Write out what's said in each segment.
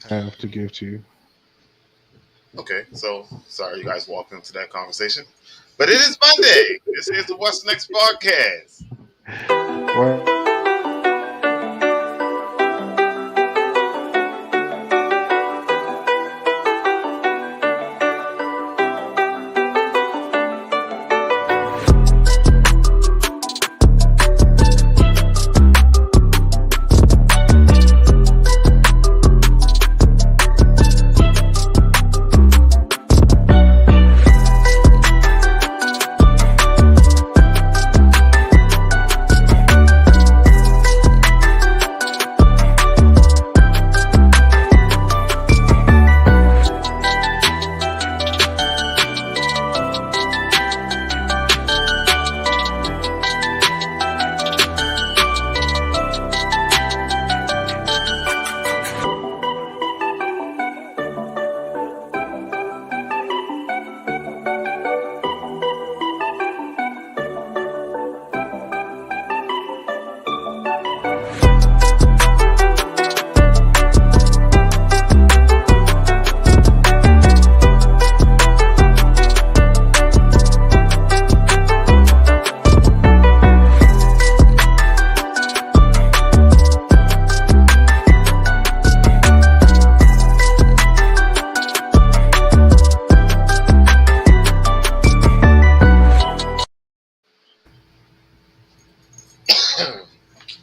have to give to you. Okay, so sorry you guys walked into that conversation, but it is Monday. This is the What's Next podcast. Well,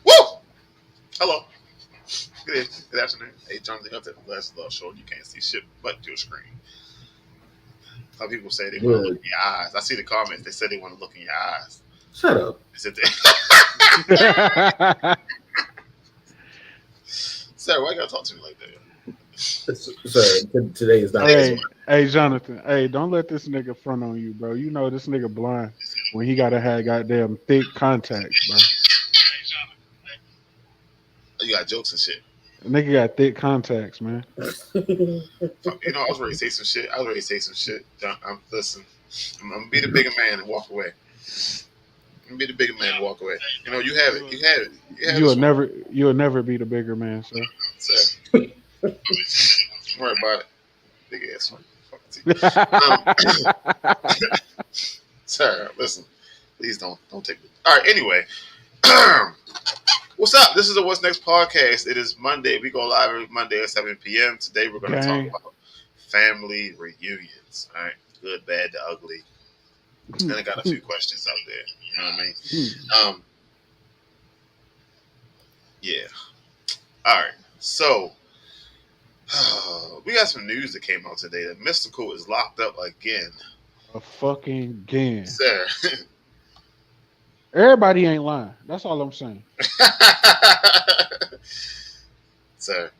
Woo! Hello. Good evening. Good afternoon. Hey, Jonathan, up that last little short. You can't see shit but your screen. Some people say they want to look in your eyes. I see the comments. They said they want to look in your eyes. Shut up. They said Sarah, why you gotta talk to me like that? Sorry, today is not. hey, Jonathan. Hey, don't let this nigga front on you, bro. You know this nigga blind when he gotta have goddamn thick contacts, bro. You got jokes and shit. Nigga got thick contacts, man. I was ready to say some shit. Listen, I'm gonna be the bigger man and walk away. You know, you have it. You'll never be the bigger man, sir. Don't worry about it. Big ass Sir, listen. Please don't take me. All right, anyway. What's up? This is the What's Next podcast. It is Monday. We go live every Monday at 7 p.m. Today we're going to talk about family reunions. All right, good, bad, the ugly. And I got a few questions out there. You know what I mean? Yeah. All right. So we got some news that came out today that Mystical is locked up again. A fucking again. Sir. Everybody ain't lying. That's all I'm saying. Sir.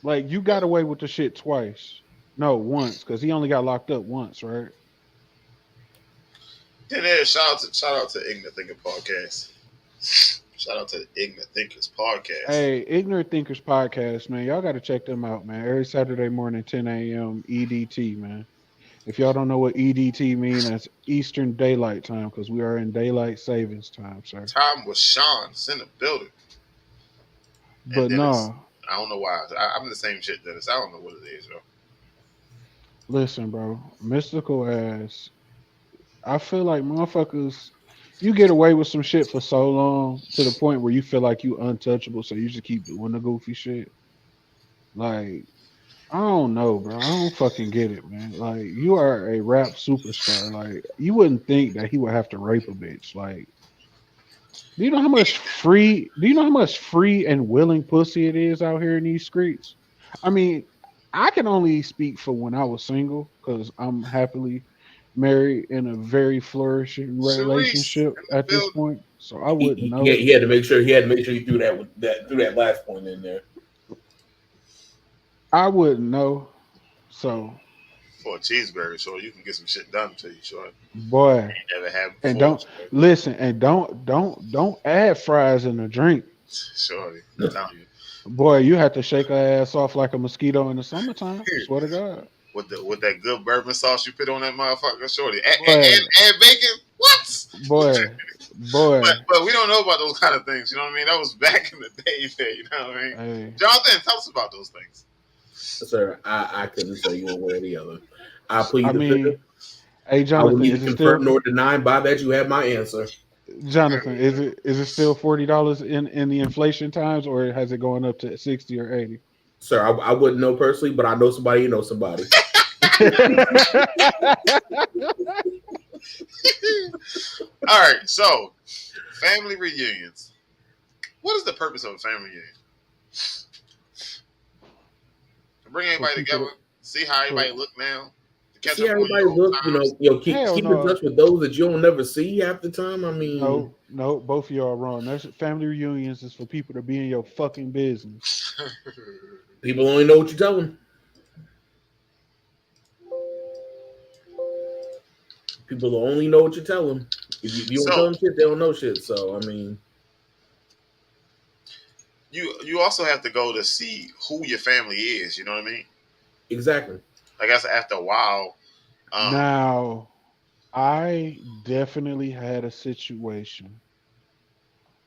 Like, you got away with the shit twice. No, once, because he only got locked up once, right? Yeah, shout out to Ignorant Thinker Podcast. Shout out to the Ignorant Thinkers Podcast. Hey, Ignorant Thinkers Podcast, man. Y'all got to check them out, man. Every Saturday morning, 10 a.m. EDT, man. If y'all don't know what EDT means, that's Eastern Daylight Time, because we are in Daylight Savings Time, sir. Time with Sean. It's in the building. But no. I don't know why. I'm the same shit, Dennis. I don't know what it is, bro. Listen, bro. Mystical ass. I feel like motherfuckers, you get away with some shit for so long to the point where you feel like you untouchable, so you just keep doing the goofy shit. Like, I don't know, bro. I don't fucking get it, man. Like, you are a rap superstar. Like, you wouldn't think that he would have to rape a bitch. Like, do you know how much free and willing pussy it is out here in these streets? I mean, I can only speak for when I was single, because I'm happily married in a very flourishing relationship at this point. So I wouldn't know. He had to make sure he threw that last point in there. I wouldn't know. So for a cheeseburger, so you can get some shit done to you, sure. Boy. Never have before, and don't listen, and don't add fries in the drink. Surely. I'm telling you. Boy, you have to shake her ass off like a mosquito in the summertime. Swear to God. With that good bourbon sauce you put on that motherfucker, shorty. And bacon? What? Boy. But we don't know about those kind of things, you know what I mean? That was back in the day, you know what I mean? Hey. Jonathan, tell us about those things. Sir, I couldn't say you one way or the other. I I plead the fifth. mean, hey I will Jonathan, neither is it confirm still nor deny. By that, you have my answer. Jonathan? Is it still $40 in the inflation times, or has it gone up to 60 or 80? Sir, I wouldn't know personally, but I know somebody. You know somebody. All right, so family reunions. What is the purpose of a family reunion? To bring For everybody people together, to see how for everybody look now, to catch See up how on everybody your old look. times. Keep hell in no. touch with those that you don't never see half the time. I mean, No, both of y'all are wrong. That's family reunions is for people to be in your fucking business. people only know what you tell them. People only know what you tell them. If you don't tell So them shit, they don't know shit. So I mean, you also have to go to see who your family is. You know what I mean? exactly. I guess after a while, um, Now, I definitely had a situation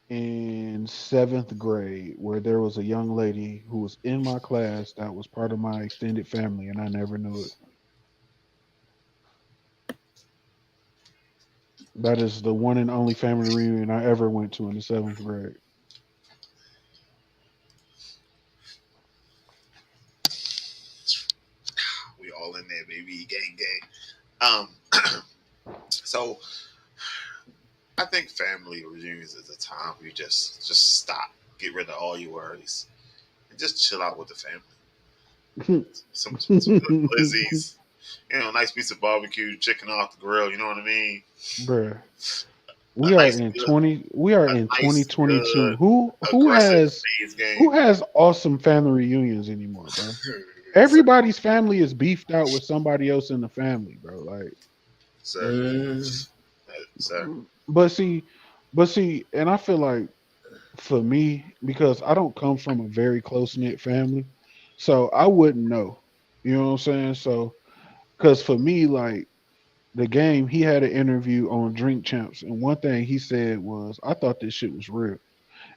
in seventh grade where there was a young lady who was in my class that was part of my extended family, and I never knew it. That is the one and only family reunion I ever went to in the seventh grade. we all in there, baby, gang, gang. So I think family reunions is a time where you just stop, get rid of all your worries, and just chill out with the family. Some good glizzies, nice piece of barbecue, chicken off the grill. You know what I mean? Bruh. A nice good, We are a in nice 2022. good Who aggressive has phase game. who has awesome family reunions anymore, bro? Everybody's family is beefed out with somebody else in the family, bro. Like, sir, Mm, sir. but see, and I feel like for me, because I don't come from a very close knit family, so I wouldn't know. You know what I'm saying? So, because for me, like the game, he had an interview on Drink Champs, and one thing he said was, "I thought this shit was real."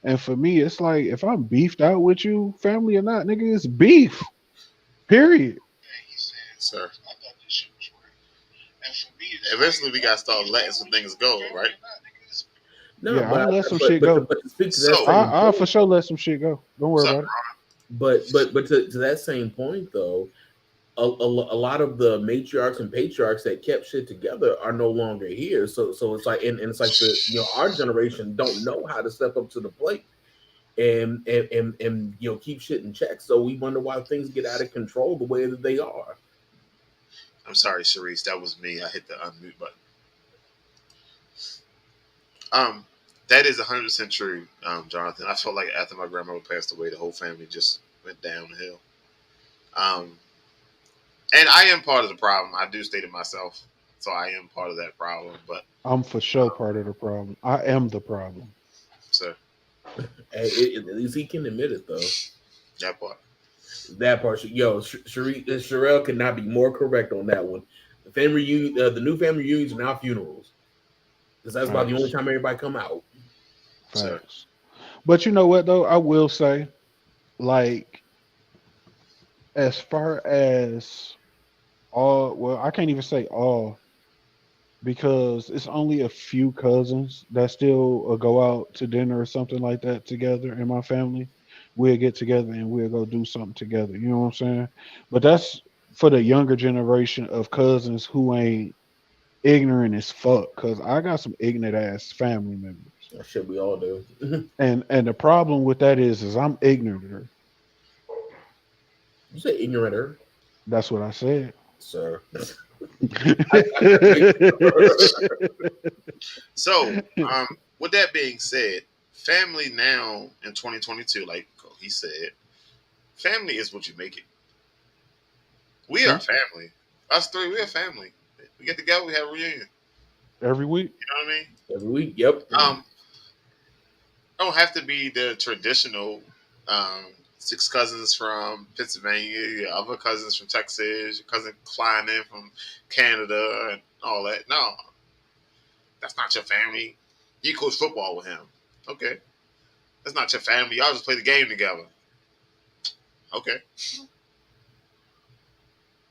And for me, it's like if I'm beefed out with you, family or not, nigga, it's beef. Period. Sir. Eventually, we gotta start letting some things go, right? no, Yeah, I let some shit but go. to speak to that So, same I for point, sure let some shit go. Don't worry what's up, about it. bro? but to that same point though, a lot of the matriarchs and patriarchs that kept shit together are no longer here. So it's like and it's like our generation don't know how to step up to the plate and keep shit in check. So we wonder why things get out of control the way that they are. I'm sorry, Sharice. That was me. I hit the unmute button. Um, that is 100% true, Jonathan. I felt like after my grandmother passed away, the whole family just went downhill. Um, and I am part of the problem. I do state it myself, so I am part of that problem. But I'm for sure part of the problem. I am the problem. so Hey, at least he can admit it though. that part. That part, Sherelle could not be more correct on that one. The new family reunions are now funerals because that's about the only Facts. time everybody come out. So Facts. But you know what though? I will say, like, as far as all, well, I can't even say all because it's only a few cousins that still go out to dinner or something like that together in my family. We'll get together and we'll go do something together. You know what I'm saying? But that's for the younger generation of cousins who ain't ignorant as fuck. Cause I got some ignorant ass family members. That shit we all do. And the problem with that is I'm ignorant. You say ignoranter, That's what I said. sir. so with that being said, family now in 2022, like he said, family is what you make it. We are True. family. Us three, we're family. We get together, we have a reunion. Every week. You know what I mean? Every week, yep. Don't have to be the traditional um, six cousins from Pennsylvania, your other cousins from Texas, your cousin flying in from Canada, and all that. No, that's not your family. You coach football with him. Okay. That's not your family. Y'all just play the game together. Okay.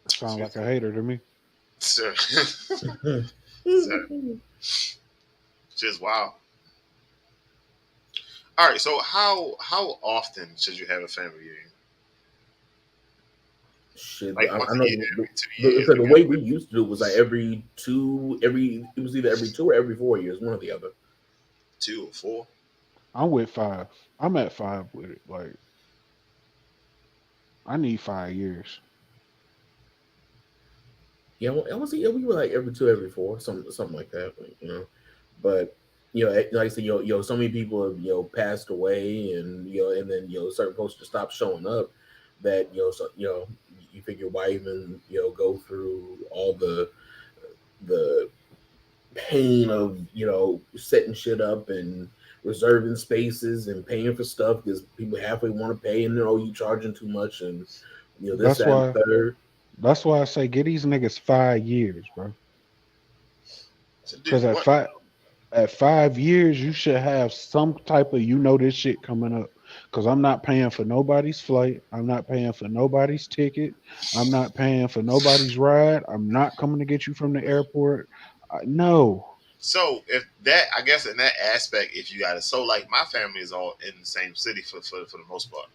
Sound like a hater to me. Sir. Sir. Just wow. All right, so how often should you have a family reunion? Shit, Like I once a know year, every two the, years, so like the way we used to do it was like it was either every 2 or every 4 years, one or the other. 2 or 4. I'm with 5. I'm at 5 with it. Like I need 5 years. Yeah, well, yeah, we were like every 2, every 4, something like that, But like I said, so many people have passed away, and and then certain folks just stopped showing up. That so you figure why even go through all the pain of setting shit up and reserving spaces and paying for stuff because people halfway want to pay and you charging too much and this That's that and why. the third. That's why I say get these niggas 5 years, bro. To do Because what? at 5 years, you should have some type of this shit coming up. Because I'm not paying for nobody's flight. I'm not paying for nobody's ticket. I'm not paying for nobody's ride. I'm not coming to get you from the airport. No. So if that, I guess in that aspect, if you got it, so like my family is all in the same city for the most part.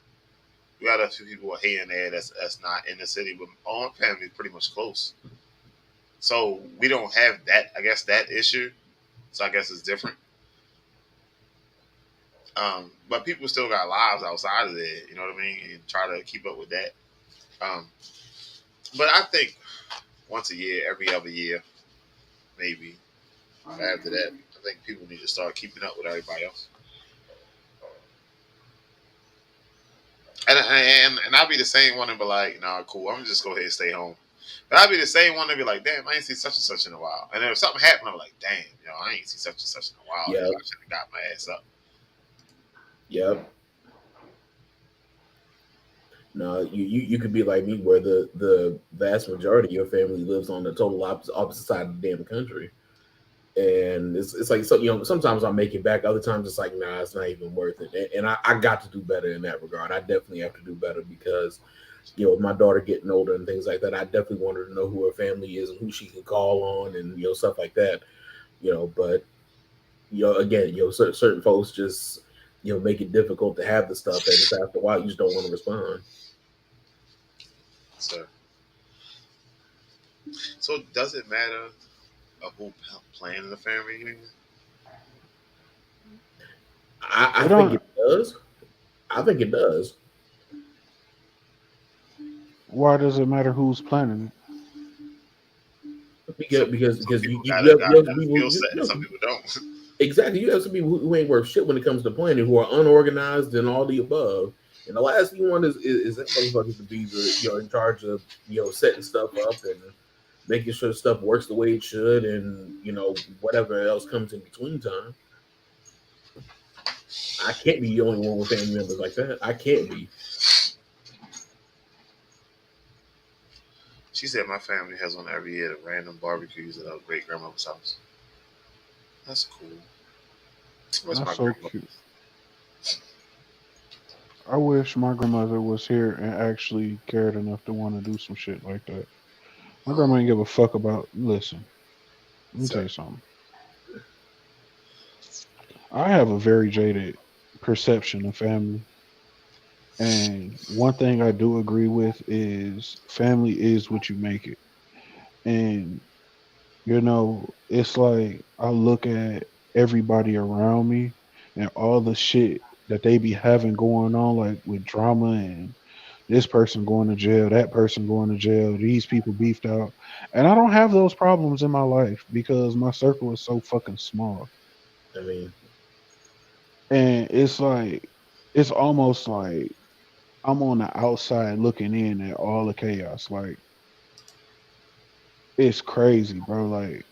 We got a few people here and there that's not in the city, but all my family is pretty much close. So we don't have that. I guess that issue. So I guess it's different. But people still got lives outside of there. You know what I mean? And try to keep up with that. Um, but I think once a year, every other year, maybe. After that, I think people need to start keeping up with everybody else. And I'll be the same one to be like, nah, cool. I'm gonna just go ahead and stay home. But I'll be the same one to be like, damn, I ain't seen such and such in a while. And then if something happened, I'm like, damn, I ain't seen such and such in a while. Yeah. I should have got my ass up. Yep. No, you could be like me, where the vast majority of your family lives on the total opposite side of the damn country, and it's like, so sometimes I make it back, other times it's like, nah, it's not even worth it, and I got to do better in that regard. I definitely have to do better because with my daughter getting older and things like that, I definitely want her to know who her family is and who she can call on and stuff like that. But again, certain folks just make it difficult to have the stuff, and just after a while, you just don't want to respond. So does it matter who playing the family reunion? I think it does. I think it does. Why does it matter who's planning it? Because you you got have a people, skill set, and some people don't. Exactly. You have some people who ain't worth shit when it comes to planning, who are unorganized and all the above. And the last thing you want is that motherfuckers to be in charge of setting stuff up and making sure stuff works the way it should, and whatever else comes in between time. I can't be the only one with family members like that. I can't be. She said my family has one every year at random barbecues at our great grandmother's house. That's cool. Where's That's my so grandma? cute. I wish my grandmother was here and actually cared enough to want to do some shit like that. My grandma didn't give a fuck about. Listen, let me tell you something. I have a very jaded perception of family. And one thing I do agree with is family is what you make it. And, it's like I look at everybody around me and all the shit that they be having going on, like with drama and this person going to jail, that person going to jail, these people beefed out. And I don't have those problems in my life because my circle is so fucking small. I mean, And it's almost like I'm on the outside looking in at all the chaos. Like, it's crazy, bro. Like,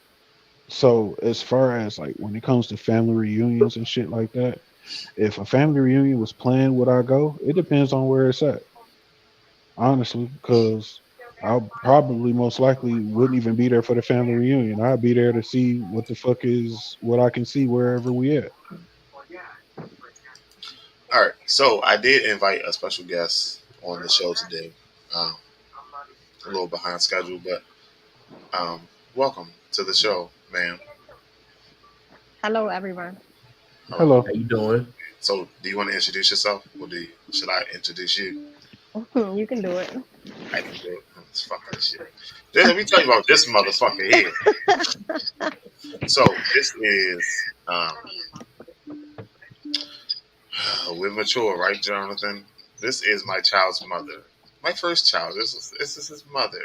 so as far as like when it comes to family reunions and shit like that, if a family reunion was planned, would I go? It depends on where it's at, honestly, because I probably most likely wouldn't even be there for the family reunion. I'd be there to see what the fuck is what I can see wherever we at. All right, so I did invite a special guest on the show today. Um, a little behind schedule, but welcome to the show, ma'am. Hello, everyone. All right. Hello. How you doing? So, do you want to introduce yourself, or should I introduce you? You can do it. I can do it. This fucking shit. Then let me tell you about this motherfucker here. So this is we're mature, right, Jonathan? This is my child's mother. My first child. This is his mother.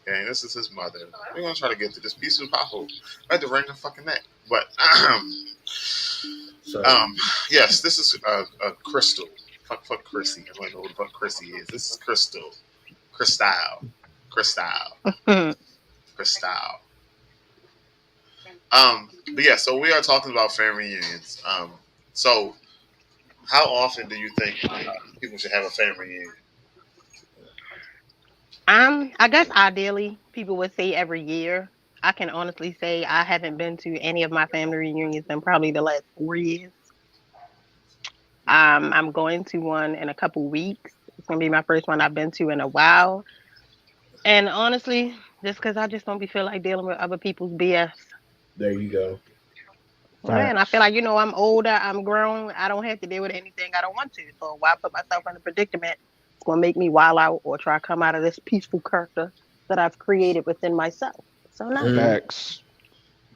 Okay, this is his mother. We're gonna try to get to this piece of pothole. I had to wring her fucking neck. But So, yes, this is a Crystal. Fuck Chrissy. I don't know who the fuck Chrissy is. This is Crystal. Crystal. But yeah, so we are talking about family reunions. So how often do you think people should have a family reunion? I guess ideally people would say every year. I can honestly say I haven't been to any of my family reunions in probably the last 4 years. I'm going to one in a couple weeks. It's gonna be my first one I've been to in a while. And honestly, just because I just don't be feel like dealing with other people's BS. there you go. Man, I feel like I'm older, I'm grown. I don't have to deal with anything I don't want to. So why put myself in a predicament? It's gonna make me wild out or try to come out of this peaceful character that I've created within myself. So no.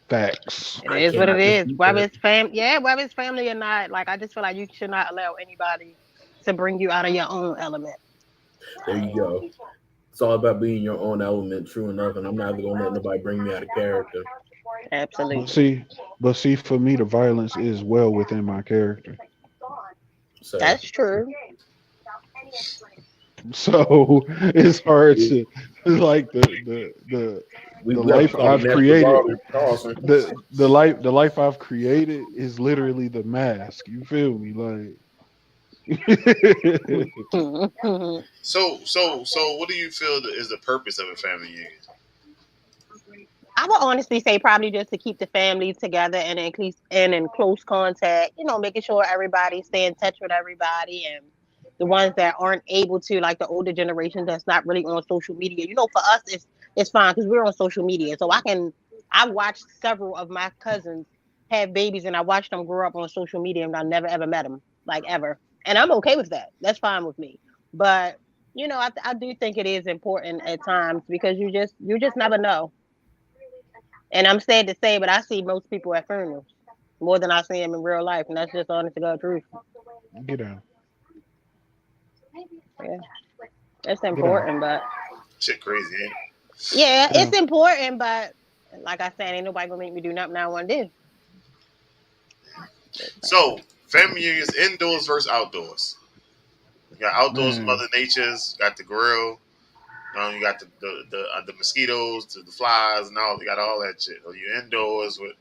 Facts. It is what it is. Whether it's family or not, like I just feel like you should not allow anybody to bring you out of your own element. There you go. It's all about being your own element, true enough, and I'm not gonna let nobody bring me out of character. Absolutely. But see, for me, the violence is well within my character. So That's true. So it's hard to like the life I've created. The life I've created is literally the mask. You feel me? Like So what do you feel is the purpose of a family reunion? I would honestly say probably just to keep the family together and in close contact. Making sure everybody stay in touch with everybody, and the ones that aren't able to, like the older generation that's not really on social media. For us, it's fine because we're on social media. So I watched several of my cousins have babies, and I watched them grow up on social media, and I never ever met them, like ever. And I'm okay with that. That's fine with me. But I do think it is important at times because you just never know. And I'm sad to say, but I see most people at funerals more than I see them in real life, and that's just honest to God truth. get down. Yeah, it's important, but Shit crazy, ain't it? yeah, it's important, but like I said, ain't nobody gonna make me do nothing I want to do. So family reunions, indoors versus outdoors. You got outdoors, Mother Nature's, got the grill. You got the mosquitoes, the flies, and all. You got all that shit. Or you indoors with.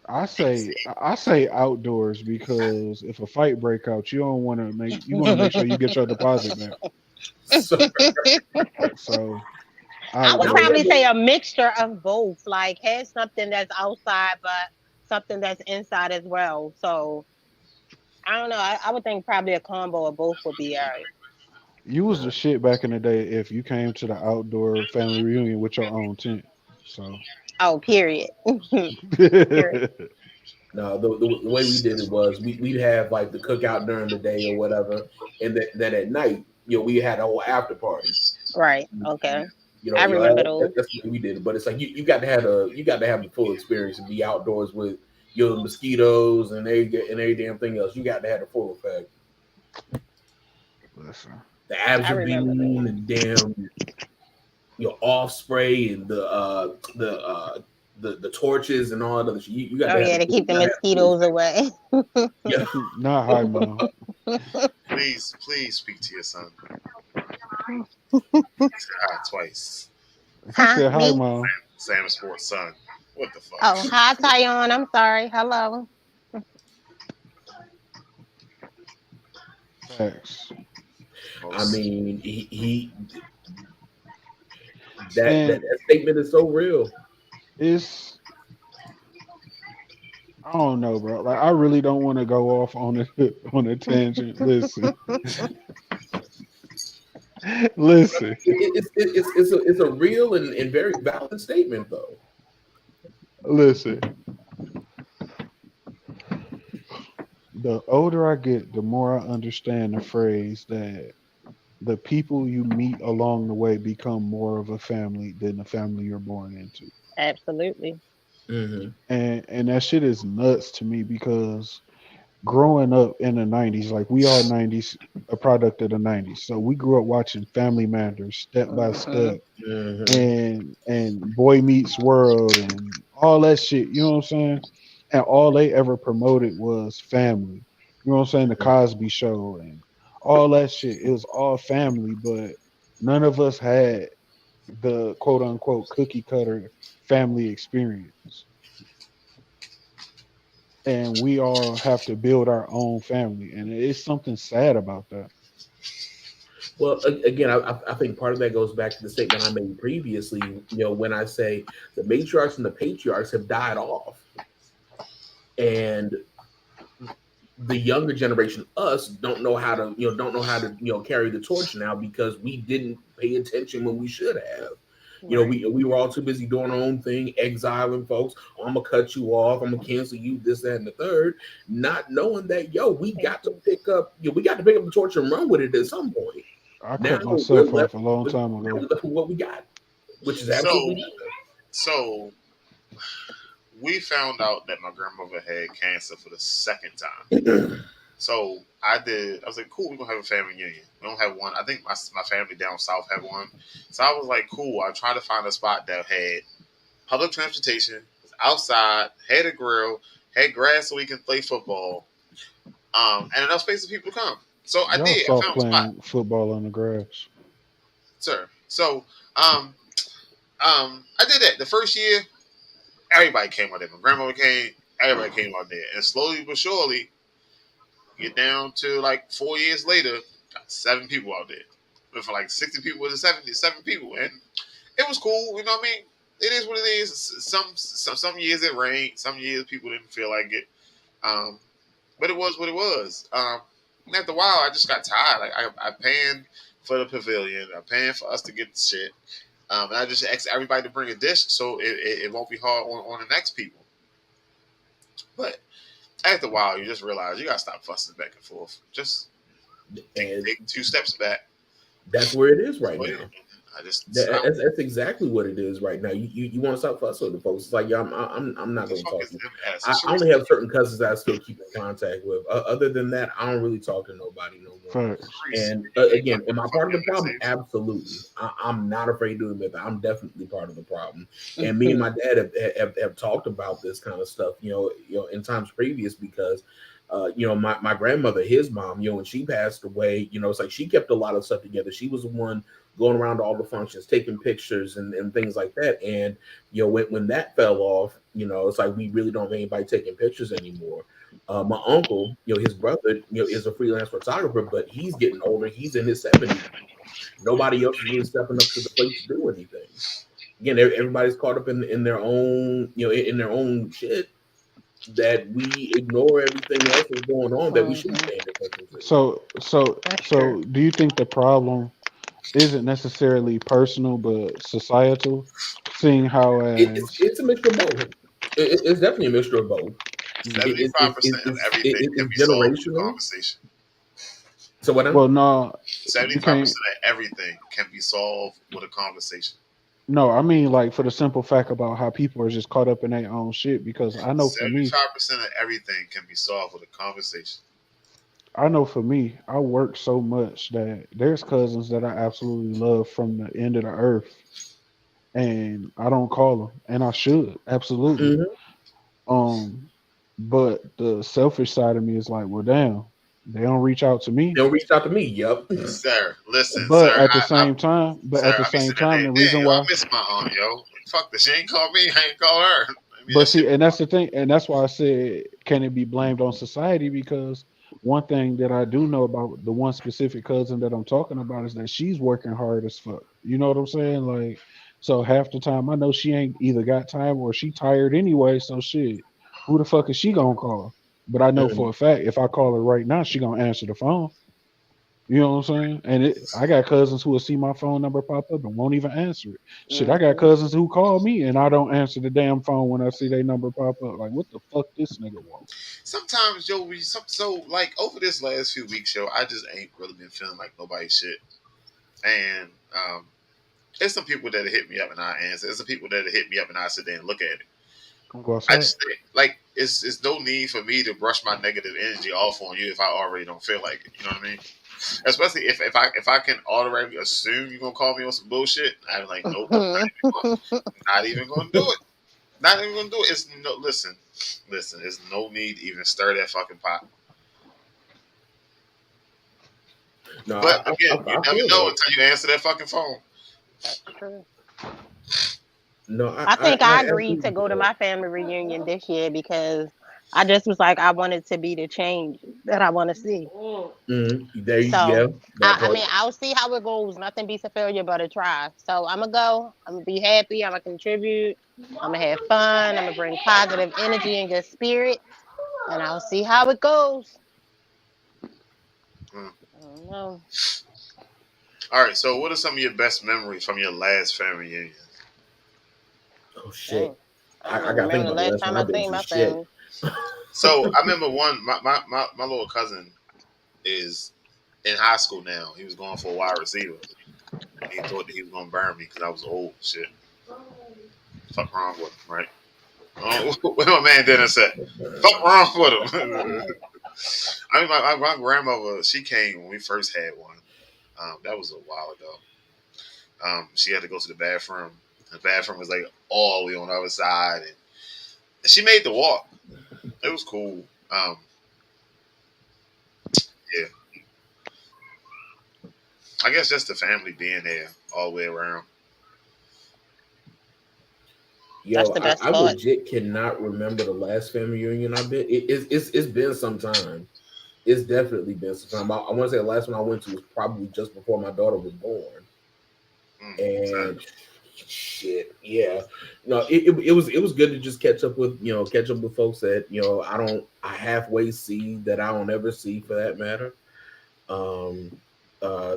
I say outdoors because if a fight break out, you want to make sure you get your deposit back. So I would probably say a mixture of both. Like have something that's outside, but something that's inside as well. So I don't know. I would think probably a combo of both would be all right. You was the shit back in the day if you came to the outdoor family reunion with your own tent. So. Oh, period. Period. No, the way we did it was we'd have like the cookout during the day or whatever, and then at night, we had a whole after party. Right. Okay. I remember those. That's what we did. But it's like you got to have the full experience and be outdoors with your mosquitoes and every damn thing else. You got to have the full effect. Listen. The absorbine and damn your off spray and the torches and all that other shit. You got to keep the mosquitoes away. Yeah. Not high, mom. Please speak to your son. Hi twice. Hi, mom. SamzSportz son. What the fuck? Oh, hi, Tyon. I'm sorry. Hello. Facts. I mean, he that statement is so real. I don't know, bro. Like, I really don't want to go off on a tangent. Listen, Listen, It's a real and very valid statement, though. listen. The older I get, the more I understand the phrase that the people you meet along the way become more of a family than the family you're born into. Absolutely. Mm-hmm. And that shit is nuts to me because growing up in the 90s, like we all 90s, a product of the 90s. So we grew up watching Family Matters, Step by Step, Mm-hmm. and Boy Meets World and all that shit, you know what I'm saying? And all they ever promoted was family. You know what I'm saying? The Cosby Show and all that shit. It was all family, but none of us had the quote unquote cookie cutter family experience. And we all have to build our own family. And it's something sad about that. Well, again, I think part of that goes back to the statement I made previously. When I say the matriarchs and the patriarchs have died off, and the younger generation, us, don't know how to carry the torch now because we didn't pay attention when we should have. Right. We were all too busy doing our own thing, exiling folks. Oh, I'm gonna cut you off. I'm gonna cancel you. This, that, and the third. Not knowing that, we Thank got to you. pick up. We got to pick up the torch and run with it at some point. I Now cut we're myself left off a long with time ago. what we got, which is So, absolutely so we found out that my grandmother had cancer for the second time. nothing. So I did. I was like, cool. We're gonna have a family reunion. We don't have one. I think my family down south had one. So I was like, cool. I tried to find a spot that had public transportation, was outside, had a grill, had grass so we can play football, and enough space for people to come. So I Y'all did. I soft found a spot, playing football on the grass. sir. So I did that the first year. Everybody came out there. My grandmother came. Everybody came out there, and slowly but surely, get down to like 4 years later, got 7 people out there. But for like 60 people, was it 77 people, and it was cool. You know what I mean? It is what it is. Some years it rained. Some years people didn't feel like it. Um, but it was what it was. And after a while, I just got tired. Like I paying for the pavilion. I'm paying for us to get the shit. And I just asked everybody to bring a dish so it won't be hard on the next people. But after a while, you just realize you gotta stop fussing back and forth. Just And take 2 steps back. that's where it is right Wait, now. I just stop. That's exactly what it is right now. You want to stop fussing with the folks. It's like, I'm not The going to fuck talk is to you. them I assholes? only have certain cousins that I still keep in contact with. Other than that, I don't really talk to nobody no more. Facts. And again, am I part of the problem? Absolutely. I'm not afraid to admit that. I'm definitely part of the problem. And me and my dad have talked about this kind of stuff, in times previous because, my grandmother, his mom, when she passed away, it's like she kept a lot of stuff together. She was the one going around to all the functions, taking pictures and things like that. And, when that fell off, it's like we really don't have anybody taking pictures anymore. My uncle, his brother, is a freelance photographer, but he's getting older. He's in his 70s. Nobody else is really stepping up to the plate to do anything. Again, everybody's caught up in their own, in their own shit that we ignore everything else that's going on that we should be Mhm. paying attention to. That's true. So do you think the problem isn't necessarily personal but societal? Seeing how as It's a mixture of both. It's definitely a mixture of both. 75% of everything can It's be solved with a generational. conversation. So what I'm well no you 75% can't of everything can be solved with a conversation. no, I mean like for the simple fact about how people are just caught up in their own shit because I know for me 75% of everything can be solved with a conversation. I work so much that there's cousins that I absolutely love from the end of the earth and I don't call them and I should absolutely. Mhm. Um, but the selfish side of me is like, well, damn, they don't reach out to me. They'll reach out to me. Yep. Sir, listen, But sir. at the same time, Sir, I be sitting there, the damn, reason yo, I why, miss my aunt, yo. Fuck this. She ain't call me. I ain't call her. I mean, but that shit. see, and that's the thing, and that's why I said, can it be blamed on society? Because one thing that I do know about the one specific cousin that I'm talking about is that she's working hard as fuck. You know what I'm saying? Like, so half the time I know she ain't either got time or she tired anyway. So shit, who the fuck is she gonna call? But I know for Mhm. a fact if I call her right now, she gonna answer the phone. You know what I'm saying? And I got cousins who will see my phone number pop up and won't even answer it. Shit, I got Mm-hmm. cousins who call me and I don't answer the damn phone when I see their number pop up. Like, what the fuck this nigga want? Sometimes, yo, so like over this last few weeks, yo, I just ain't really been feeling like nobody's shit. And there's some people that hit me up and I answer. There's some people that hit me up and I sit there and look at it. I'm go I outside. just think, like, it's no need for me to brush my negative energy off on you if I already don't feel like it. You know what I mean? Especially if I can already assume you're gonna call me on some bullshit. I'm like, nope, not even gonna do it. Not even gonna do it. It's no listen. There's no need to even stir that fucking pot. No, But I, again, I, you I never feel know that. until you answer that fucking phone. That's true. No, I think I agreed agree to with go to that. my family reunion this year because I just was like, I wanted to be the change that I want to see. There you So, go. That I part. mean, I'll see how it goes. Nothing beats a failure but a try. So, I'm going to go. I'm going to be happy. I'm going to contribute. I'm going to have fun. I'm going to bring positive energy and good spirits. And I'll see how it goes. Hmm. I don't know. All right. So, what are some of your best memories from your last family reunion? Oh shit! Dang. I don't I even got to think remember the about the last last one time I I've been seen to. my Shit. family. So, I remember one. My little cousin is in high school now. He was going for a wide receiver. And he thought that he was gonna burn me because I was old. Shit. Fuck wrong with him, right? What my man didn't say. Fuck wrong with him. I mean, my grandmother, she came when we first had one. That was a while ago. She had to go to the bathroom. The bathroom was like all the way on the other side, and she made the walk. It was cool. Yeah, I guess just the family being there all the way around. That's Yo, the best I part. legit cannot remember the last family reunion I've been. It's been some time. It's definitely been some time. I want to say the last one I went to was probably just before my daughter was born. Same. And shit, yeah, no, it was good to just catch up with folks that I halfway see that I don't ever see for that matter. Um, uh,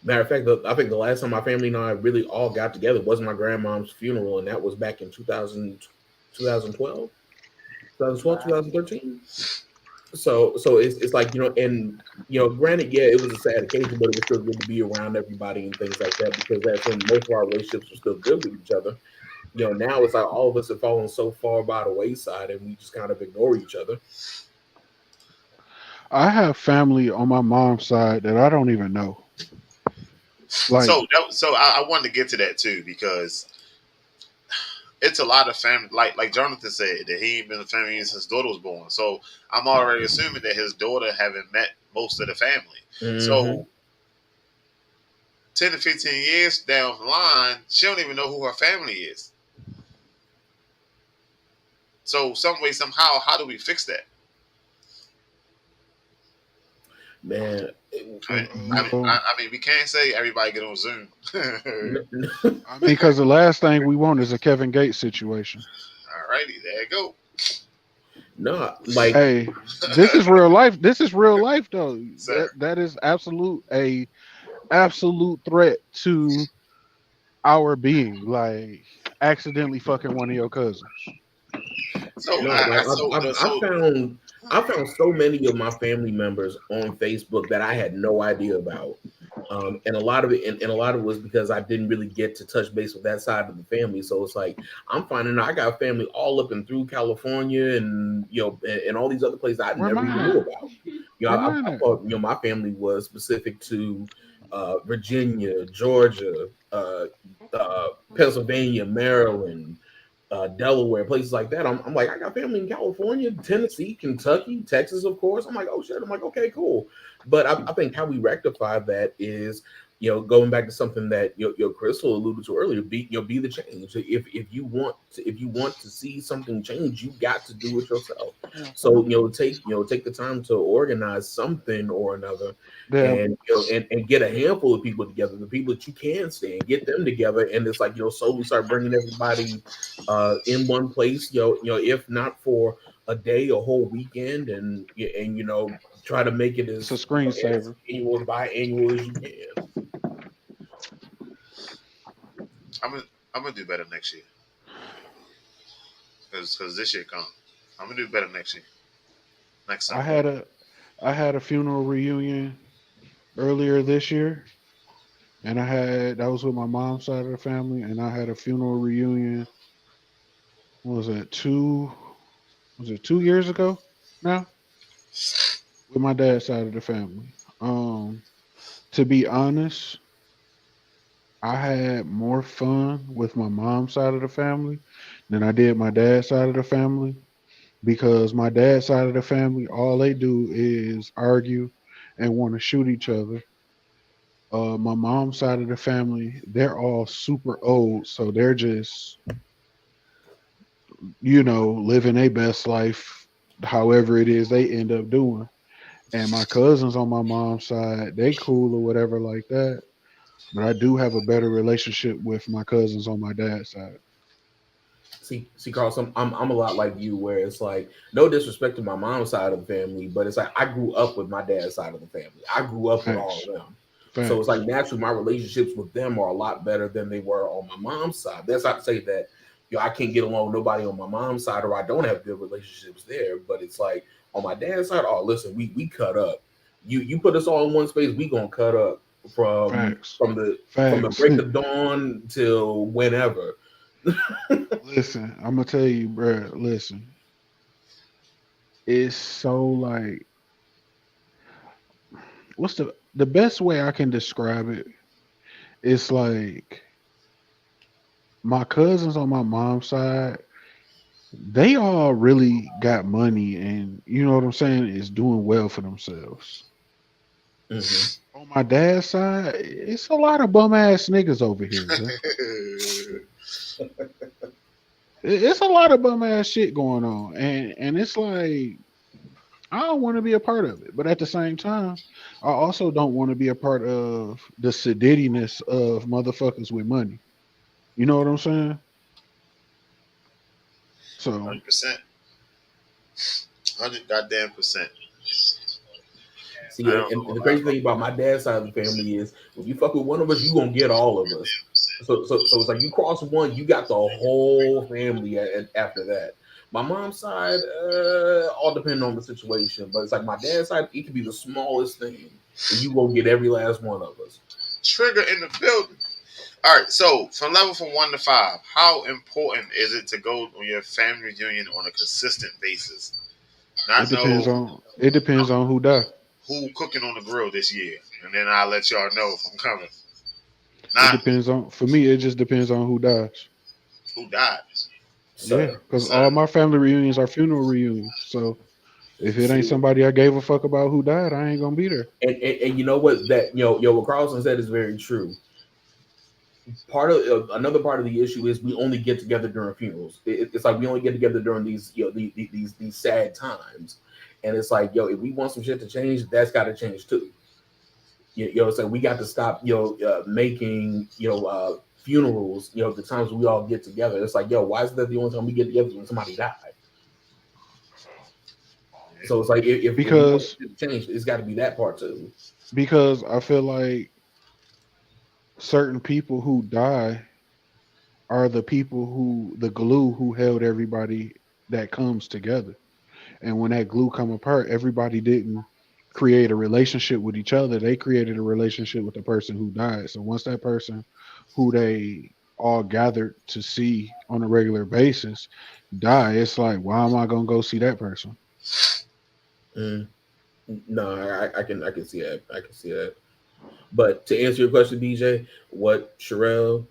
Matter of fact, I think the last time my family and I really all got together was my grandmom's funeral, and that was back in 2012, 2012, Wow. 2013. So it's like, and granted, yeah, it was a sad occasion, but it was still good to be around everybody and things like that, because that's when most of our relationships were still good with each other. Now it's like all of us have fallen so far by the wayside and we just kind of ignore each other. I have family on my mom's side that I don't even know. Like, So I wanted to get to that too because it's a lot of family. Like Jonathan said that he ain't been in the family since his daughter was born. So I'm already assuming that his daughter haven't met most of the family. Mm-hmm. So 10 to 15 years down the line, she don't even know who her family is. So some way, somehow, how do we fix that? Man, I mean, I mean, bro, I mean, we can't say everybody get on Zoom. n- I mean, because the last thing we want is a Kevin Gates situation. Alrighty, there you go. no, like, Hey, this is real life. This is real life, though. That Sir. that is absolute threat to our being. Like, accidentally fucking one of your cousins. So no, I like so no, I so found so many of my family members on Facebook that I had no idea about. And a lot of it, and a lot of it was because I didn't really get to touch base with that side of the family. So it's like I'm finding out I got family all up and through California, and and all these other places I Where never even mine knew at? about. Where I mine at? thought my family was specific to Virginia, Georgia, Pennsylvania, Maryland, Delaware, places like that. I'm like, I got family in California, Tennessee, Kentucky, Texas, of course. I'm like, oh shit. I'm like, okay, cool. But I think how we rectify that is, going back to something that Crystal alluded to earlier. Be the change. If you want to see something change, you got to do it yourself. So Mhm. take the time to organize something or another, Damn. and and get a handful of people together, the people that you can stand, get them together, and it's like slowly start bringing everybody in one place. If not for a day, a whole weekend, and try to make it It's a as screensaver. annual biannual as you can. I'm gonna I'm gonna do better next year because this year come. I'm gonna do better next year. Next I summer. had a I had a funeral reunion earlier this year, and that was with my mom's side of the family, and I had a funeral reunion. What was it 2 years ago now with my dad's side of the family. To be honest, I had more fun with my mom's side of the family than I did my dad's side of the family because my dad's side of the family, all they do is argue and want to shoot each other. My mom's side of the family, they're all super old, so they're just, living their best life, however it is they end up doing. And my cousins on my mom's side, they cool or whatever like that. But I do have a better relationship with my cousins on my dad's side. See, Carl, I'm a lot like you, where it's like no disrespect to my mom's side of the family, but it's like I grew up with my dad's side of the family. I grew up with all Facts. of them, so it's like Facts. naturally my relationships with them are a lot better than they were on my mom's side. That's not to say that I can't get along with nobody on my mom's side or I don't have good relationships there, but it's like on my dad's side, oh listen, we cut up. You put us all in one space, we gonna cut up from Facts. from the from the Facts. break of dawn till whenever. Listen, I'm gonna tell you, bro. Listen, it's so like, what's the best way I can describe it? It's like my cousins on my mom's side, they all really got money, and you know what I'm saying, is doing well for themselves. Mhm. On my dad's side, it's a lot of bum ass niggas over here, bro. It's a lot of bum ass shit going on, and it's like I don't want to be a part of it, but at the same time, I also don't want to be a part of the sedittiness of motherfuckers with money. You know what I'm saying? So 100%. 100 goddamn %. See, I and, don't and know the about crazy thing about my dad's side of the family is when you fuck with one of us, you gonna get all of us. So it's like you cross one, you got the whole family after that. My mom's side, all depending on the situation, but it's like my dad's side, it could be the smallest thing, and you gonna get every last one of us. Trigger in the building. All right, so from 1 to 5, how important is it to go on your family reunion on a consistent basis? it Not depends know on it depends on who die. who cooking on the grill this year, and then I'll let y'all know if I'm coming. It Not depends on For me. It just depends on who dies. who died. Yeah, Sir, because So all my family reunions are funeral reunions. So if it ain't see, somebody I gave a fuck about who died, I ain't gonna be there. and you know what that what Carlson said is very true. Part of another part of the issue is we only get together during funerals. It's like we only get together during these these sad times, and it's like if we want some shit to change, that's got to change too. So we got to stop making funerals the times we all get together. It's like why is that the only time we get together when somebody died? So it's like if we want Because it to change, it's got to be that part too. because I feel like certain people who die are the glue who held everybody that comes together. And when that glue come apart, everybody didn't create a relationship with each other. They created a relationship with the person who died. So once that person who they all gathered to see on a regular basis die, it's like, why am I gonna go see that person? Mm. No, I can see that. I can see that. But to answer your question, DJ, what Sherelle,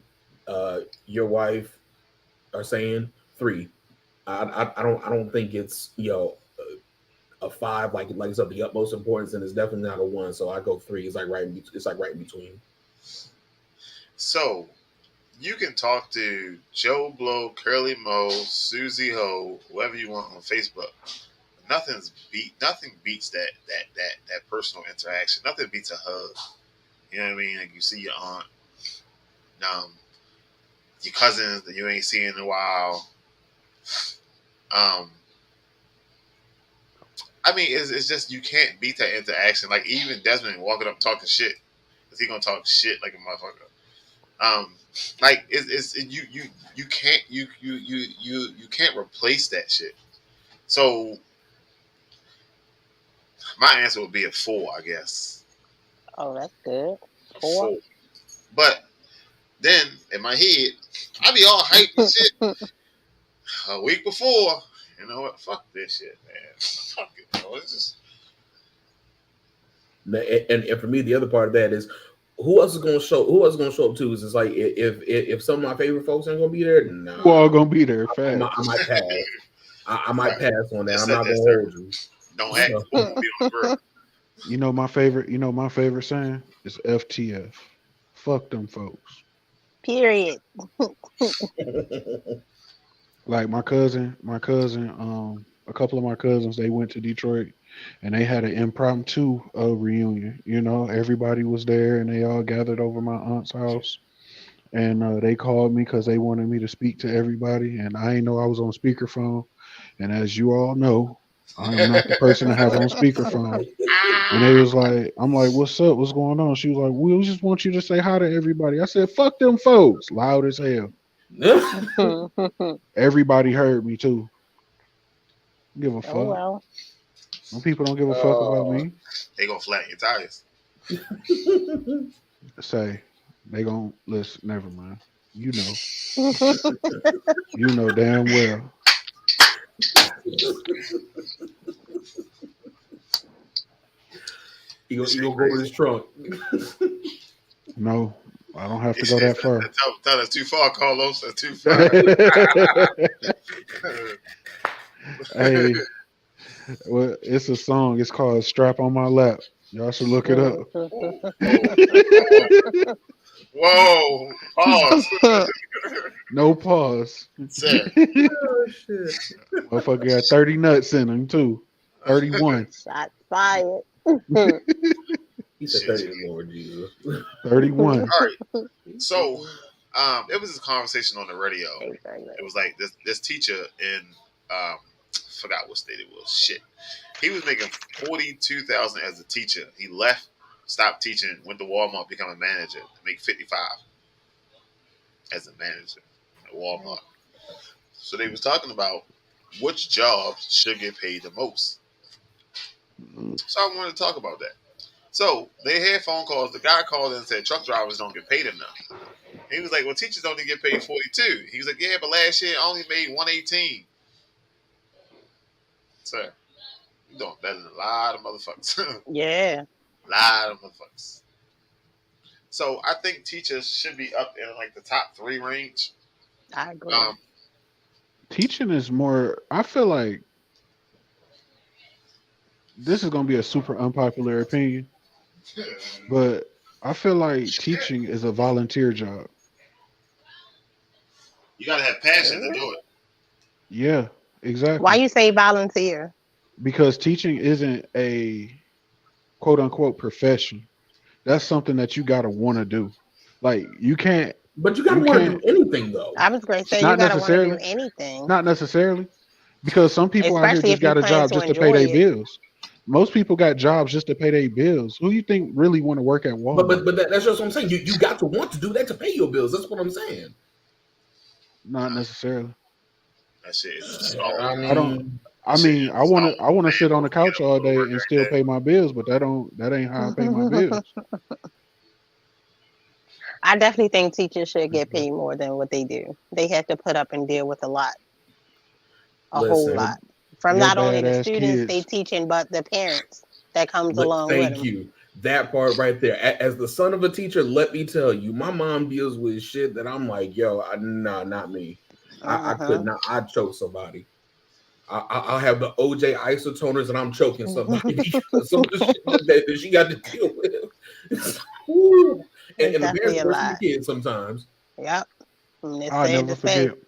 your wife, are saying, 3. I don't think it's a 5 like it's of the utmost importance, and it's definitely not a 1. So I go 3. It's like it's like right in between. so you can talk to Joe Blow, Curly Mo, Susie Ho, whoever you want on Facebook. Nothing beats that personal interaction. Nothing beats a hug. You know what I mean? Like you see your aunt, um, your cousins that you ain't seen in a while. Um, I mean, it's just you can't beat that interaction. Like even Desmond walking up talking shit, is he gonna talk shit like a motherfucker? Like you can't you can't replace that shit. So my answer would be a 4, I guess. Oh, that's good. 4. But then in my head, I be all hyped and shit. A week before, you know what? Fuck this shit, man. Fuck it. You know, it's just. And for me, the other part of that is who else is going to show? Who else is going to show up too? Is it's like if some of my favorite folks ain't going to be there, no, Who all gonna be there? I might pass. I might pass on that. I'm not going to hold you. Don't act. Be on the verge. You know my favorite saying is FTF. Fuck them folks. Period. Like my cousin, a couple of my cousins, they went to Detroit and they had an impromptu reunion. You know, everybody was there and they all gathered over my aunt's house. And they called me because they wanted me to speak to everybody. And I didn't know I was on speakerphone. And as you all know, I am not the person to have on speakerphone. And they was like, I'm like, what's up? What's going on? She was like, we just want you to say hi to everybody. I said, fuck them folks. Loud as hell. Everybody heard me too. Give a fuck. Oh, well. Some people don't give a fuck about me. They gonna flatten your tires. Say, they gonna listen. Never mind. You know. You know damn well. He gonna go in his trunk. No, I don't have to go that far. That's too far, Carlos. That's too far. Hey, well, it's a song. It's called "Strap on My Lap." Y'all should look it up. Whoa! Pause. No pause. Oh, shit. Motherfucker got 30 nuts in him too. 31. Shots fired. He said 30, Lord Jesus. 31. All right. So, it was this conversation on the radio. It was like this teacher in forgot what state it was. Shit. He was making $42,000 as a teacher. He left, stopped teaching, went to Walmart, become a manager, to make $55,000 as a manager at Walmart. So they was talking about which jobs should get paid the most. So I wanted to talk about that. So they had phone calls. The guy called in and said truck drivers don't get paid enough. He was like, well, teachers only get paid 42. He was like, yeah, but last year I only made 118. Sir, you're doing better than a lot of motherfuckers. Yeah. A lot of motherfuckers. So I think teachers should be up in like the top 3 range. I agree. Teaching is more, I feel like this is going to be a super unpopular opinion, but I feel like teaching is a volunteer job. You got to have passion to do it. Yeah, exactly. Why you say volunteer? Because teaching isn't a quote unquote profession. That's something that you got to want to do. Like you can't. But you got to want to do anything though. I was going to say Not you got to want to do necessarily. anything. Not necessarily. Because some people out here Especially just if you got a plan job to just to pay enjoy their it. bills. Most people got jobs just to pay their bills. Who you think really want to work at Walmart? But that's just what I'm saying. You got to want to do that to pay your bills. That's what I'm saying. Not necessarily. That shit is I mean, I want to sit on the couch all day and still pay my bills, but that ain't how I pay my bills. I definitely think teachers should get paid more than what they do. They have to put up and deal with a whole Listen, lot. From they're not only the badass students kids. they teaching, but the parents that comes along with Thank them. you. That part right there. As the son of a teacher, let me tell you, my mom deals with shit that I'm like, yo, nah, not me. I could not. I'd choke somebody. I'll have the OJ isotoners and I'm choking somebody because some of the shit that she got to deal with. Woo. And the parents worse than the kids sometimes. Yep. And it's I'll sad never to say. forget.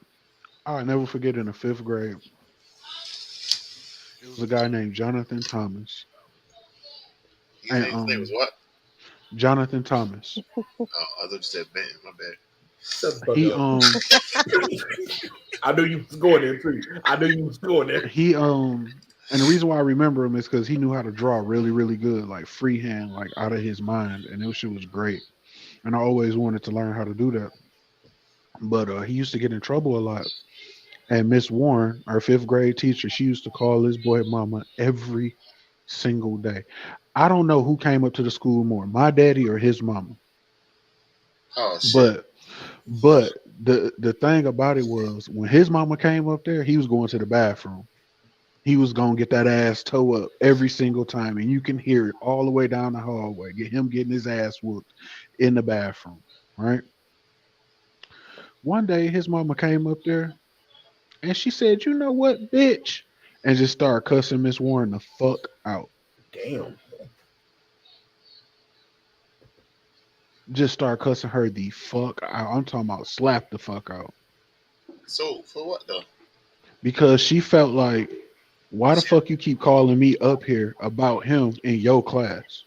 I'll never forget in the 5th grade. It was a guy named Jonathan Thomas. His name was what? Jonathan Thomas. Oh, I thought you said Ben. My bad. Shut the fuck He up. I knew you was going there too. I knew you was going there. he And the reason why I remember him is because he knew how to draw really, really good, like freehand, like out of his mind, and that shit was great. And I always wanted to learn how to do that. But he used to get in trouble a lot. And Miss Warren, our fifth grade teacher, she used to call this boy mama every single day. I don't know who came up to the school more, my daddy or his mama. Oh shit. But the thing about it was when his mama came up there, he was going to the bathroom. He was gonna get that ass toe up every single time, and you can hear it all the way down the hallway. Get him getting his ass whooped in the bathroom, right? One day, his mama came up there, and she said, "You know what, bitch," and just started cussing Miss Warren the fuck out. Damn. Just started cussing her the fuck out. I'm talking about slap the fuck out. So for what though? Because she felt like, why the fuck you keep calling me up here about him in your class?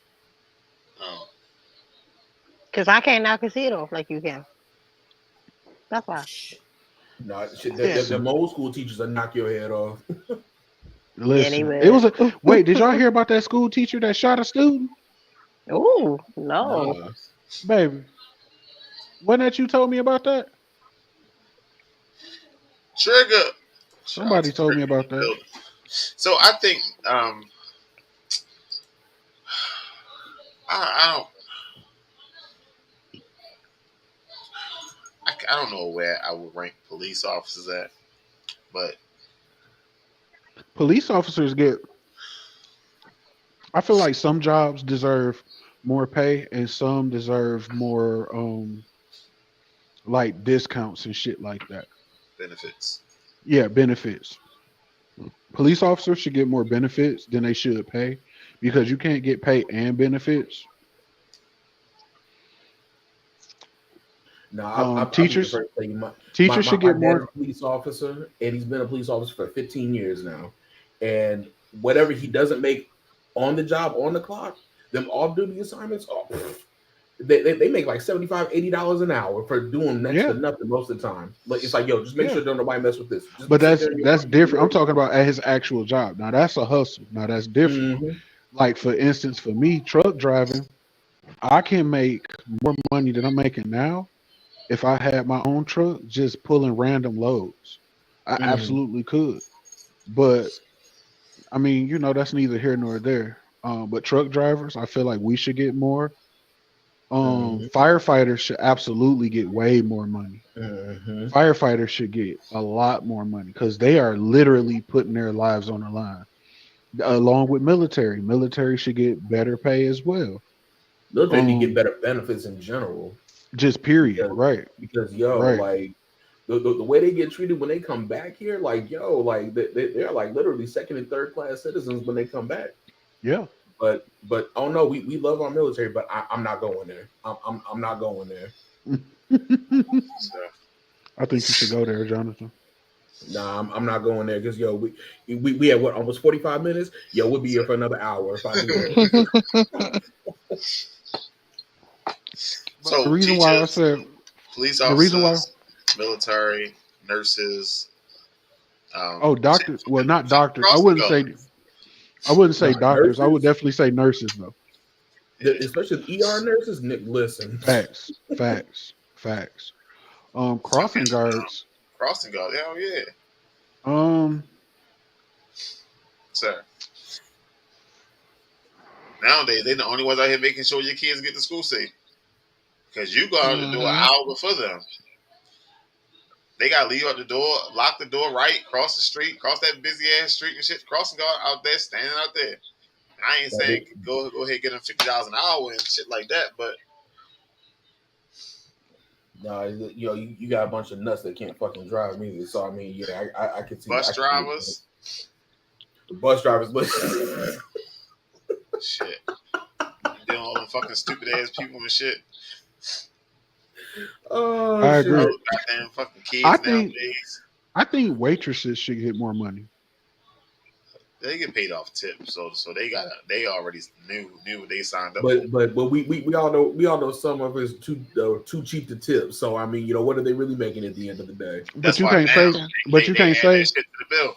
Oh. Because I can't knock his head off like you can. That's why. No, shit, the old school teachers will knock your head off. Listen, it was a wait. Did y'all hear about that school teacher that shot a student? Oh no, baby, wasn't that you told me about that? Trigger. Somebody told me about that. So I think I don't know where I would rank police officers at, but police officers get. I feel like some jobs deserve more pay and some deserve more like discounts and shit like that. Benefits. Yeah, benefits. Police officers should get more benefits than they should pay because you can't get pay and benefits. No, teachers should get more. A police officer, and he's been a police officer for 15 years now. And whatever he doesn't make on the job, on the clock, them off-duty assignments, they make like $75, $80 an hour for doing next to nothing most of the time. Like it's like, yo, just make sure don't nobody mess with this. Just but that's different. I'm talking about at his actual job. Now that's a hustle. Now that's different. Mm-hmm. Like for instance, for me, truck driving, I can make more money than I'm making now if I had my own truck just pulling random loads. I absolutely could. But I mean, you know, that's neither here nor there. But truck drivers, I feel like we should get more. Firefighters should absolutely get way more money. Firefighters should get a lot more money because they are literally putting their lives on the line. Along with military. Military should get better pay as well. Military need to get better benefits in general. Just period, right? Because like the way they get treated when they come back here, like like they're like literally second and third class citizens when they come back. Yeah. But oh no, we love our military, but I'm not going there. I'm not going there. I think you should go there, Jonathan. Nah, I'm not going there because we have what, almost 45 minutes. We'll be here for another hour if I do. So the reason why I said police officers, military, nurses. Doctors. Well, not doctors. I wouldn't say doctors. Nurses? I would definitely say nurses though. Especially ER nurses. Nick, listen. Facts. Crossing guards. Hell yeah. Sir. Nowadays, they're the only ones out here making sure your kids get to school safe. Because you go out the door an hour before them. They got to leave out the door, lock the door right, cross the street, cross that busy ass street and shit. Crossing guard out there, standing out there. I ain't saying go ahead and get them $50 an hour and shit like that, but no, you got a bunch of nuts that can't fucking drive either. So I mean, I can see bus drivers. The bus drivers, listen. Shit. Dealing all them fucking stupid ass people and shit. Oh, I agree. Goddamn fucking kids nowadays. I think waitresses should get more money. They get paid off tips, so they already knew what they signed up. But we all know some of it's too cheap to tip. So I mean, what are they really making at the end of the day? But you can't say. Shit to the bill.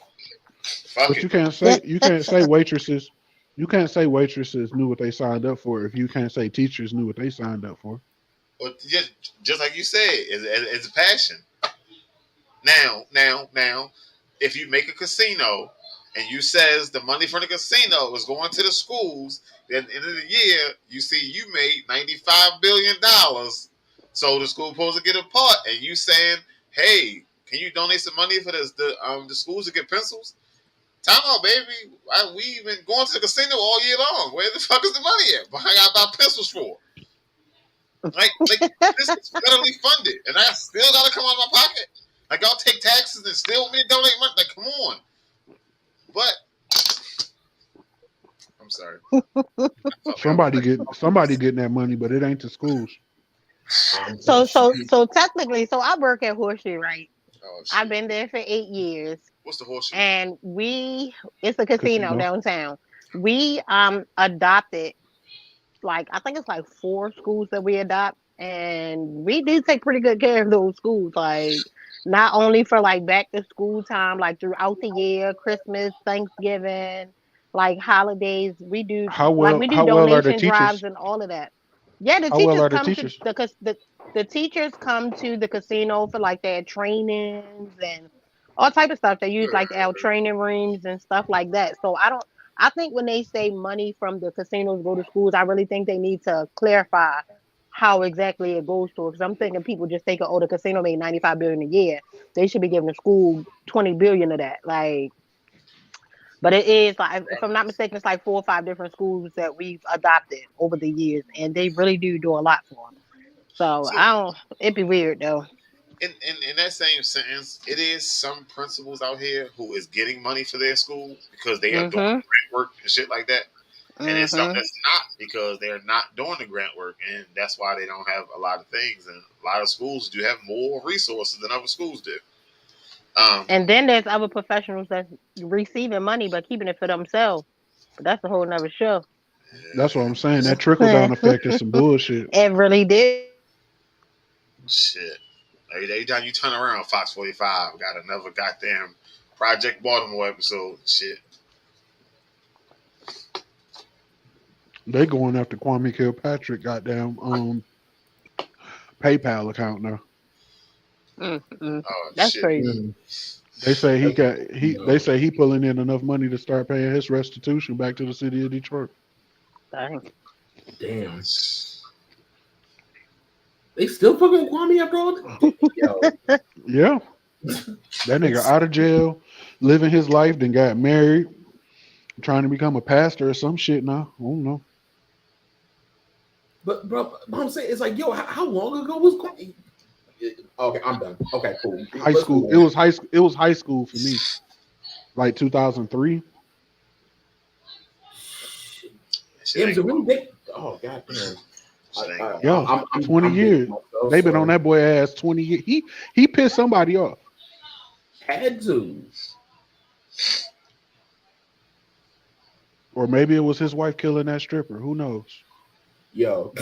Fuck But it. you can't say waitresses. You can't say waitresses knew what they signed up for if you can't say teachers knew what they signed up for. But just like you said, it's a passion. Now, if you make a casino and you says the money from the casino is going to the schools, then at the end of the year you see you made $95 billion. So the school supposed to get a part, and you saying, "Hey, can you donate some money for the schools to get pencils?" Time out, baby. We been going to the casino all year long. Where the fuck is the money at? What I got to buy pencils for? Like this is federally funded, and I still gotta come out of my pocket. Like y'all take taxes and still want me to donate money. Like, come on. But I'm sorry. Somebody getting that money, but it ain't the schools. So technically, so I work at Horseshoe, right? Oh, shit. I've been there for 8 years, What's the horseshoe? and it's a casino downtown. We adopted, like, I think it's like 4 schools that we adopt, and we do take pretty good care of those schools. Like, not only for like back to school time, like throughout the year, Christmas, Thanksgiving, like holidays, we do How like well we do how well are the donation teachers? drives and all of that. Yeah, the How well teachers are the come to teachers? the teachers come to the casino for like their trainings and all type of stuff. They use like our training rooms and stuff like that. So I think when they say money from the casinos go to schools, I really think they need to clarify how exactly it goes to. Because I'm thinking people just think, oh, the casino made 95 billion a year. They should be giving the school 20 billion of that. Like, but it is like, if I'm not mistaken, it's like 4 or 5 different schools that we've adopted over the years, and they really do a lot for them. So So I don't. It'd be weird though. in that same sentence, it is some principals out here who is getting money for their school because they are doing Mhm. grant work and shit like that. And it's some Mhm. that's not because they're not doing the grant work, and that's why they don't have a lot of things. And a lot of schools do have more resources than other schools do. Um, And then there's other professionals that's receiving money but keeping it for themselves. But that's a whole nother show. That's what I'm saying. That trickle down effect is some bullshit. It really did. shit. Every time you turn around, Fox 45 got another goddamn Project Baltimore episode. Shit. They going after Kwame Kilpatrick goddamn PayPal account now. Oh That's shit. crazy. They say they say he pulling in enough money to start paying his restitution back to the city of Detroit. Dang. Damn. They still fucking with Kwame after all this? Yo. Yeah. That nigga out of jail, living his life, then got married, trying to become a pastor or some shit now. I don't know. But bro, I'm saying it's like, yo, how long ago was Kwame? Okay, I'm done. Okay, cool. High school. It was high school. It was high school for me. Like 2003. It was a really big. Oh god damn. Yeah, I'm 20 years. They've been on that boy ass 20 years. He pissed somebody off. Had to. Or maybe it was his wife killing that stripper. Who knows? Yo.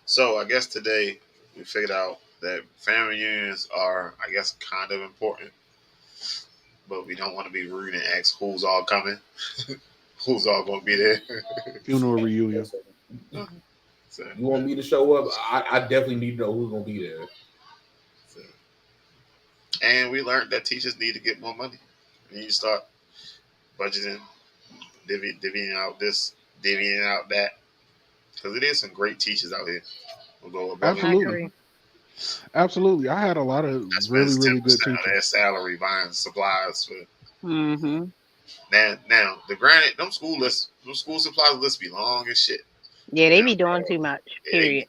So I guess today we figured out that family reunions are, I guess, kind of important, but we don't want to be rude and ask who's all coming, who's all going to be there. Funeral reunion. So, You want me to show up? I definitely need to know who's gonna be there. so. And we learned that teachers need to get more money. You need to start budgeting, divvying out this, divvying out that, because it is some great teachers out here. We'll go above Absolutely. Absolutely. I had a lot of really good teachers. Of their salary buying supplies for. Mm-hmm. Now, the granted, them school supplies lists be long as shit. Yeah, they be doing too much. Period.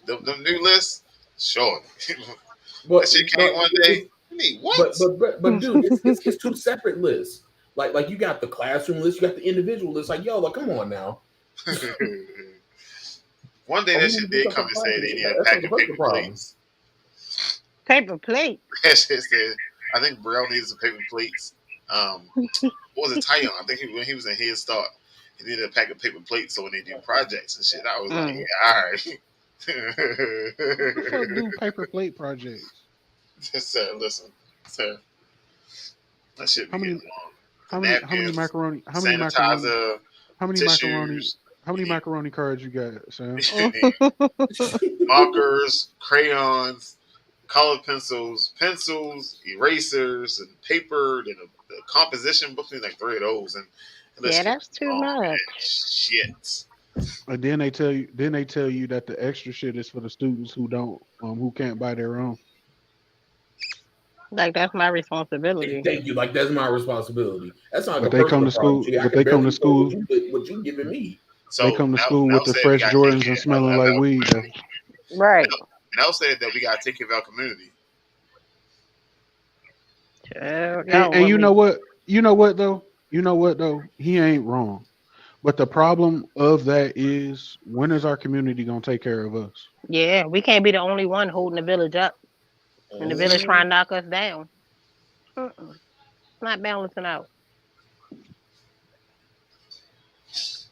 Them new lists, sure. But That shit came one day. I mean, what? But dude, it's 2 separate lists. Like you got the classroom list, you got the individual list. Like, yo, like, come on now. One day that shit did come and say they need a pack of paper plates. Paper plate. That shit said, I think Burrell needed some paper plates. What was it, Tyon? I think when he was in Head Start, he needed a pack of paper plates so when they do projects and shit, I was like, yeah, all right. Who the fuck do paper plate projects? Sir, listen, sir. That shit be How many getting long. how many Napkins, macaroni sanitizer, how many macaroni tissues, how many you need, macaroni cards you got, Sam? you need markers, crayons, colored pencils, erasers, and paper, and a composition book. We need like 3 of those, and the Yeah, list keeps that's too going, man. much. Shit. And then they tell you that the extra shit is for the students who can't buy their own. Like that's my responsibility. Thank you. Like that's my responsibility. That's not like But a they come personal to problem. school. Gee, I But can they come barely to afford school. what you giving me. They So come to school Mel with the said we fresh gotta take Jordans care and smelling of like our weed. Though. community. Right. Mel said that we gotta take care of our community. And, Y'all and want you me? know what? You know what though? You know what though? He ain't wrong. But the problem of that is, when is our community gonna take care of us? Yeah, we can't be the only one holding the village up and the village trying to knock us down. It's not balancing out.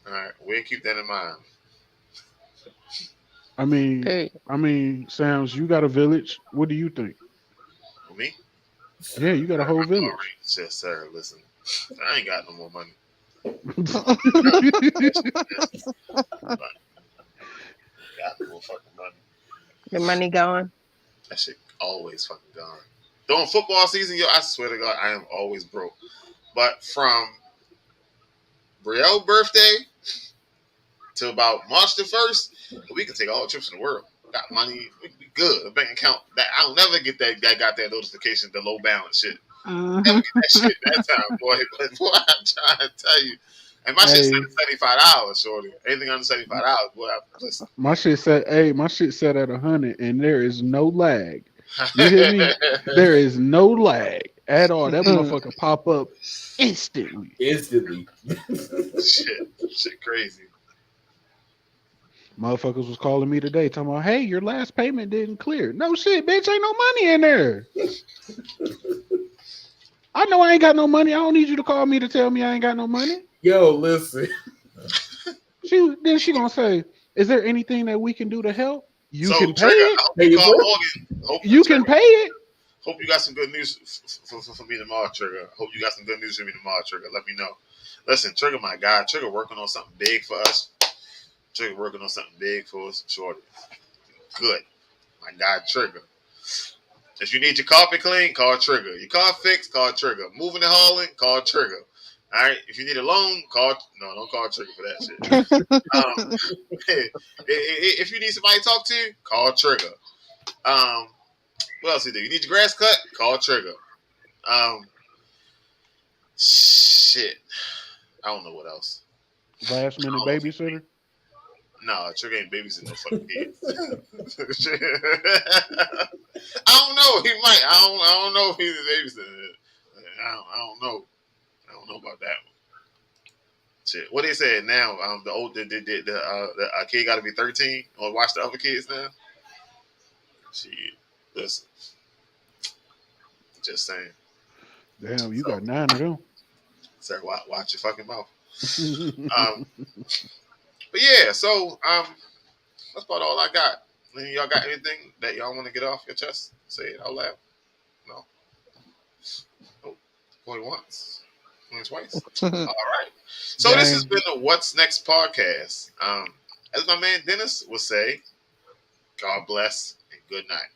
All right, we'll keep that in mind. I mean, Period. Sam's, you got a village. What do you think? For me, Yeah, you got a whole village. said, sir, listen, I ain't got no more money. Got no more fucking money. The money going. That shit always fucking gone. During football season, yo, I swear to God, I am always broke. But from Brielle's birthday to about March the 1st, we can take all the trips in the world. Got money, we be good. A bank account. That I'll never get that. Got that notification, the low balance shit. Never get that shit that time, boy. But boy, I'm trying to tell you. And my shit's Hey, $75, shorty. Anything under $75, boy. Listen. my shit set at 100, and there is no lag. You hear me? There is no lag at all. That motherfucker pop up instantly. Instantly. Shit crazy. Motherfuckers was calling me today, talking about, hey, your last payment didn't clear. No shit, bitch, ain't no money in there. I know I ain't got no money. I don't need you to call me to tell me I ain't got no money. Yo, listen. She gonna say, is there anything that we can do to help? You So, can pay Trigger, it. I hope you call Morgan. You can pay it. Hope you got some good news for me tomorrow, Trigger. Hope you got some good news for me tomorrow, Trigger. Let me know. Listen, Trigger, my guy. Trigger working on something big for us. Trigger working on something big for us. Shorty. Good. My guy, Trigger. If you need your carpet clean, call Trigger. Your car fixed, call Trigger. Moving and hauling, call Trigger. All right. If you need a loan, don't call Trigger for that shit. If you need somebody to talk to, call Trigger. What else you do? You need your grass cut? Call Trigger. Shit. I don't know what else. Last minute babysitter. No, Trigger ain't babysitting no fucking kids. I don't know. He might. I don't know if he's a babysitter. I don't know. I don't know about that one. Shit. What they said now? The kid got to be 13 or watch the other kids now. Shit. Listen. Just saying. Damn, you got 9 of them. Sir, watch your fucking mouth. But yeah, so that's about all I got. Any y'all got anything that y'all want to get off your chest? Say it out loud. No. Oh, going once. Going twice. All right. So this has been the What's Next podcast. As my man Dennis would say, God bless and good night.